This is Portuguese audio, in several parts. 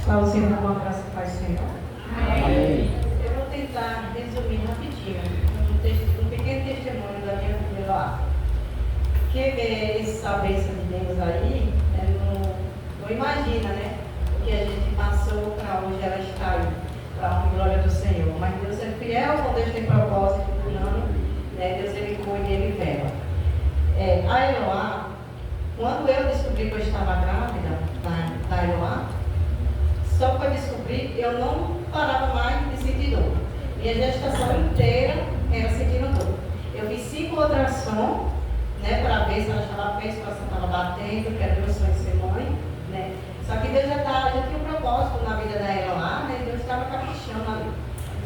Para o Senhor, uma graça e paz, Senhor. Amém. Eu vou tentar resumir rapidinho um pequeno testemunho da minha filha lá. Quem vê essa bênção de Deus aí, não imagina, né? O que a gente passou para onde ela está aí, para a glória do Senhor. Mas Deus é fiel, quando Deus tem propósito, plano, né? Deus ele cuida e ele vela. A Eloá, quando eu descobri que eu estava grávida da Eloá, só para descobrir, eu não parava mais de sentir dor. Minha gestação inteira era sentindo dor. Eu fiz 5 ultrassom, né, para ver se ela estava bem, se ela estava batendo, que era meu sonho de ser mãe, né. Só que Deus já tinha um propósito na vida da Eloá, né, Deus estava caprichando ali.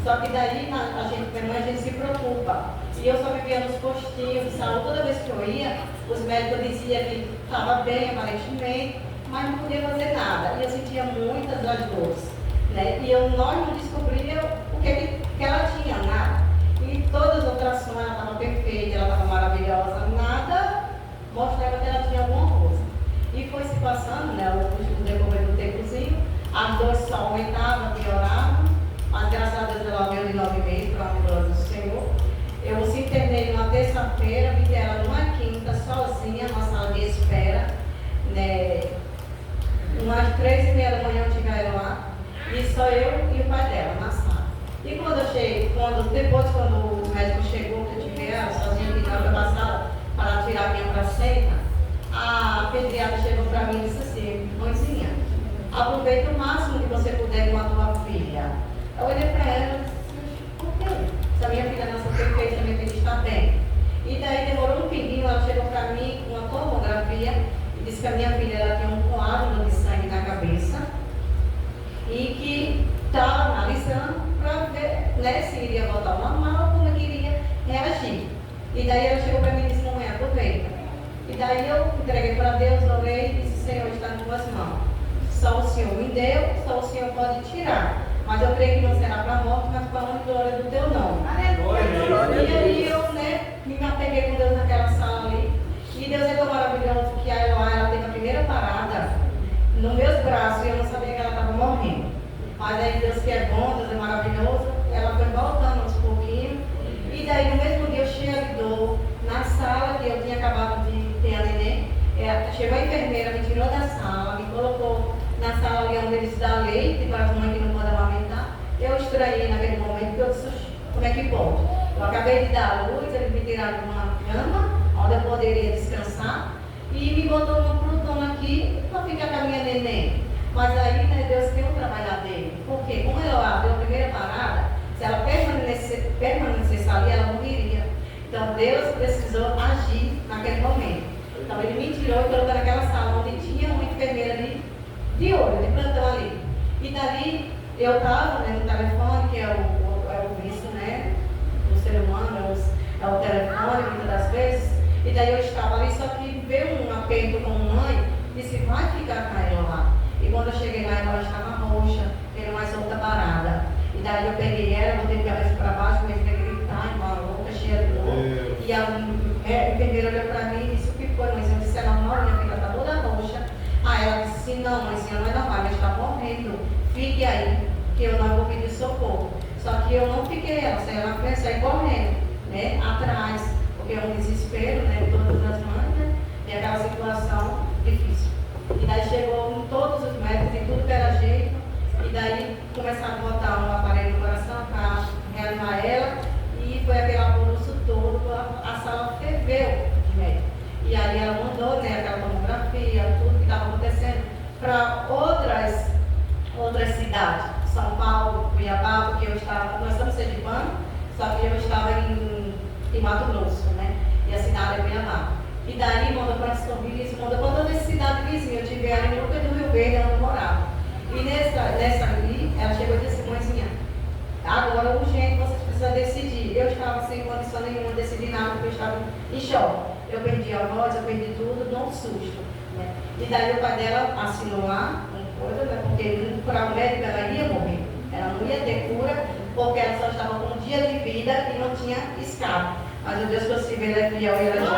Só que daí a gente se preocupa. E eu só vivia nos postinhos de saúde. Toda vez que eu ia, os médicos diziam que estava bem, aparentemente, mas não podia fazer nada. E eu sentia muitas das dores, né? E nós não descobríamos o que ela tinha, nada. E todas as ultrassons, ela estava perfeita, ela estava maravilhosa, nada mostrava que ela tinha alguma coisa. E foi se passando, né, o decorrer do tempozinho, as dores só aumentavam, pioravam, mas graças a Deus ela veio de 9 meses, para a glória do Senhor. Eu se internei numa terça-feira, vi ela numa quinta, sozinha, numa sala de espera, né? Umas 3h30 da manhã eu tive ela lá, e só eu e o pai dela na sala. E quando eu cheguei, depois quando o médico chegou, que eu tive ela sozinha, que estava na sala para tirar a minha placenta, a pediatra chegou para mim e disse assim: mãezinha, aproveita o máximo que você puder com a tua filha. Eu olhei para ela e disse: por quê? Se a minha filha nasceu perfeita, a minha filha está bem. E daí demorou um tempinho, ela chegou para mim com uma tomografia e disse que a minha filha ela tinha um coágulo de sangue na cabeça e que estava analisando para ver, né, se iria voltar ao normal ou como que iria reagir. E daí ela chegou para mim e disse: mamãe, aproveita. E daí eu entreguei para Deus, orei e disse: Senhor, está em tuas mãos. Só o Senhor me deu, só o Senhor pode tirar. Mas eu creio que não será para a morte, mas para a honra e glória do teu nome. E aí eu, né, me apeguei com Deus naquela sala ali. E Deus é tão maravilhoso que a Eloá, ela teve a primeira parada nos meus braços e eu não sabia que ela estava morrendo. Mas aí Deus que é bom, Deus é maravilhoso, ela foi voltando aos pouquinhos. E daí no mesmo dia eu cheia de dor, na sala que eu tinha acabado de ter a neném, chegou a enfermeira, me tirou da sala, me colocou na sala ali onde eles dão leite para as mães que não podem amamentar. Eu estranhei naquele momento, porque eu disse: como é que pode? Eu acabei de dar a luz, eles me tiraram de uma cama, onde eu poderia descansar, e me botou numa plutona aqui para ficar com a minha neném. Mas aí, né, Deus tem um trabalho dele. Porque como ela deu a primeira parada, se ela permanecesse ali, ela morreria. Então Deus precisou agir naquele momento. Então ele me tirou e colocou naquela sala onde tinha uma enfermeira ali, de olho, de plantão ali. E dali eu estava, né, no telefone, que é o vício, né, do ser humano, é o telefone muitas das vezes. E daí eu estava ali, só que veio um aperto com a mãe, disse: vai ficar com ela lá. E quando eu cheguei lá, ela estava roxa, tendo mais outra parada. E daí eu peguei ela, botei de cabeça para baixo, comecei a gritar, uma louca, cheia de dor. E a enfermeira olhou para mim e disse: o que foi, mãezinha? Eu disse: é normal, minha filha está toda roxa. Aí ela disse: não, mãezinha, não é normal, ela está morrendo. Fique aí, que eu não vou pedir socorro. Só que eu não fiquei, ela saiu na frente, saiu correndo, né, atrás, porque é um desespero, né, de todas as mães, né, e aquela situação difícil. E daí chegou com todos os médicos, e tudo que era jeito, e daí começaram a botar um aparelho no coração para reanimar ela, e foi aquele alvoroço todo, a sala ferveu de médico. E aí ela mandou, né, aquela tomografia, tudo que estava acontecendo, para outras cidades, São Paulo, Cuiabá, porque nós estamos sergipano, só que eu estava em Mato Grosso, né, e a cidade é Cuiabá. E daí mandou para São Luís, mandou para toda essa cidade vizinha. Eu tive ela em Lucas do Rio Verde, ela morava. E nessa ali, ela chegou e disse: mãezinha, agora urgente, vocês precisam decidir. Eu estava sem condição nenhuma de decidir nada, porque eu estava em choque. Eu perdi a voz, eu perdi tudo, deu um susto, né? E daí o pai dela assinou lá, uma coisa, né? Porque para o médico ela ia morrer. Ela não ia ter cura, porque ela só estava com um dia de vida e não tinha escape. Mas o Deus que eu sirvo, ele é fiel e ele é justo.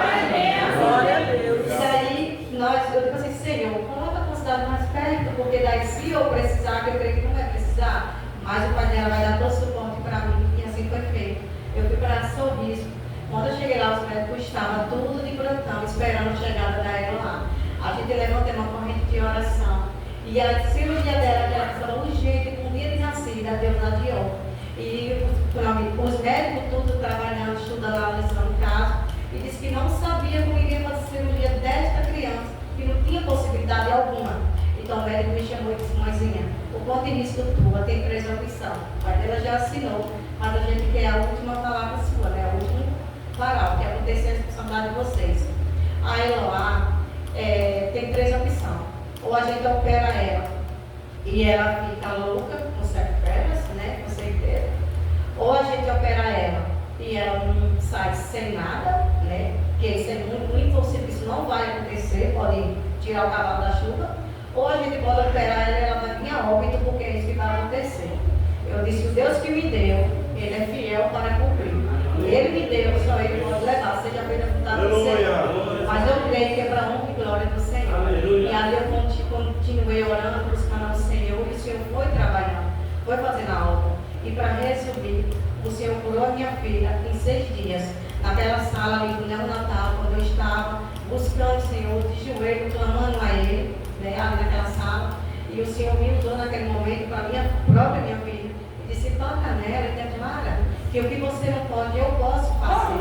Glória a Deus. E daí, eu digo assim: Senhor, coloca a cidade mais perto, porque daí se eu precisar, que eu creio que não vai precisar, mas o pai dela vai dar todo o suporte para mim, e assim foi feito. Eu fui para Sorriso. Quando eu cheguei lá, os médicos estavam tudo de plantão, esperando a chegada da ela lá. A gente levantou uma corrente de oração. E a cirurgia dela, que era só urgente, com um dia de nascida, Deus adiou. E os médicos tudo trabalhando, estudando lá, analisando o caso, e disse que não sabia como iria fazer cirurgia desta criança, que não tinha possibilidade alguma. Então o médico me chamou e disse: mãezinha, o ponto de risco tua tem 3 opções. A pai dela já assinou, mas a gente quer a última palavra sua, né? A última palavra, que acontecer a responsabilidade de vocês. Aí lá tem 3 opções. Ou a gente opera ela e ela fica louca, com sequelas, né? Com certeza. Ou a gente opera ela e ela não sai sem nada, né? Porque isso é muito impossível, isso não vai acontecer, pode tirar o cavalo da chuva. Ou a gente pode operar ela e ela vai vir a óbito, porque é isso que vai acontecer. Eu disse: o Deus que me deu, Ele é fiel para cumprir. Ele me deu, só Ele pode levar, seja feita a vontade do Senhor. Mas eu creio que é para honra e glória do Senhor. E ali eu continuei orando, buscando ao Senhor, e o Senhor foi trabalhando, foi fazendo a obra. E para resumir, o Senhor curou a minha filha em 6 dias, naquela sala ali do neonatal, quando eu estava buscando o Senhor, de joelho, clamando a Ele, né, ali naquela sala. E o Senhor me usou naquele momento para minha filha. E disse: toca nela e declara que o que você não pode, eu posso fazer.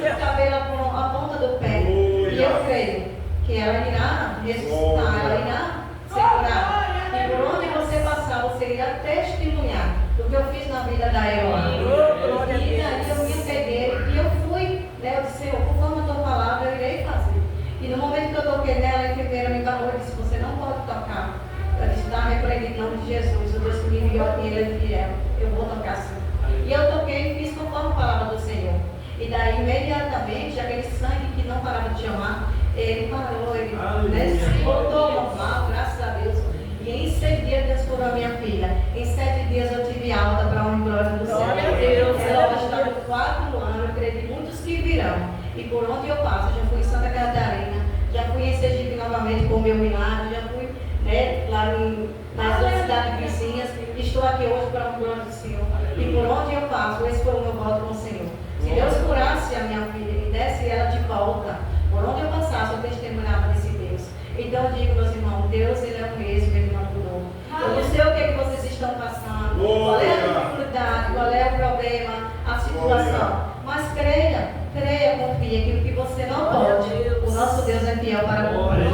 O cabelo a ponta do pé. E eu creio que ela irá ressuscitar, ela irá ser curada. E por onde você passar, você irá testemunhar do que eu fiz na vida da Eloá. E daí eu me peguei e eu fui, né? Eu disse: Senhor, conforme a tua palavra, eu irei fazer. E no momento que eu toquei nela, a enfermeira me falou e disse: você não pode tocar. Eu disse: está repreendido em nome de Jesus, o Deus que me enviou aqui, Ele é fiel. Eu vou tocar sim. E eu toquei e fiz conforme a palavra do Senhor. E daí, imediatamente, aquele sangue que não parava de chamar, ele parou, ele se voltou normal, graças a Deus. E em 6 dias Deus curou a minha filha. Em 7 dias eu tive alta para uma glória do Senhor. Ela está com 4 anos, eu acredito muitos que virão. E por onde eu passo, já fui em Santa Catarina, já fui em Sergipe novamente com o meu milagre, já fui, né, lá nas outras cidades vizinhas. Estou aqui hoje para uma glória do Senhor. E por onde eu passo, esse foi o meu voto com o Senhor. Se Deus curasse a minha filha e me desse ela de volta, por onde eu passasse, eu testemunhava desse Deus. Então eu digo, meus irmãos, Deus, Ele é o mesmo, Ele não mudou. Eu não sei o que vocês estão passando, qual é a dificuldade, qual é o problema, a situação. Mas creia, confia que o que você não pode, o nosso Deus é fiel para cumprir.